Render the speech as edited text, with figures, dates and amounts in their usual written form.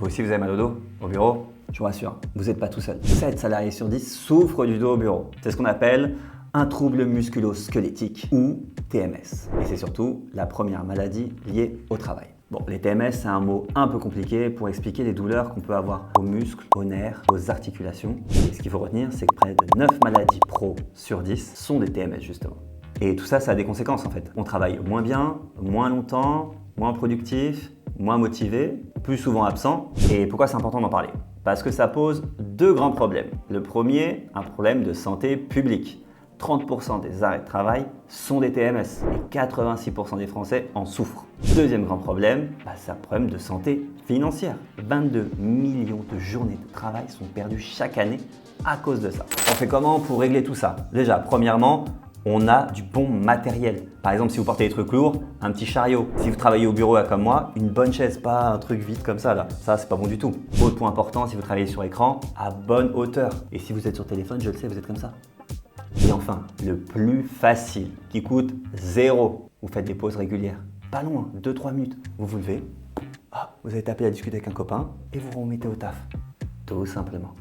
Vous aussi, vous avez mal au dos au bureau? Je vous rassure, vous n'êtes pas tout seul. 7 salariés sur 10 souffrent du dos au bureau. C'est ce qu'on appelle un trouble musculo-squelettique ou TMS. Et c'est surtout la première maladie liée au travail. Bon, les TMS, c'est un mot un peu compliqué pour expliquer les douleurs qu'on peut avoir aux muscles, aux nerfs, aux articulations. Et ce qu'il faut retenir, c'est que près de 9 maladies pro sur 10 sont des TMS justement. Et tout ça, ça a des conséquences en fait. On travaille moins bien, moins longtemps, moins productif, moins motivé, plus souvent absent. Et pourquoi c'est important d'en parler? Parce que ça pose deux grands problèmes. Le premier, un problème de santé publique. 30% des arrêts de travail sont des TMS et 86% des Français en souffrent. Deuxième grand problème, c'est un problème de santé financière. 22 millions de journées de travail sont perdues chaque année à cause de ça. On fait comment pour régler tout ça? Déjà, premièrement, on a du bon matériel. Par exemple, si vous portez des trucs lourds, un petit chariot. Si vous travaillez au bureau comme moi, une bonne chaise, pas un truc vide comme ça là. Ça, c'est pas bon du tout. Autre point important, si vous travaillez sur écran, à bonne hauteur. Et si vous êtes sur téléphone, je le sais, vous êtes comme ça. Et enfin, le plus facile, qui coûte 0. Vous faites des pauses régulières. Pas loin, 2-3 minutes. Vous vous levez, vous allez taper à discuter avec un copain et vous remettez au taf. Tout simplement.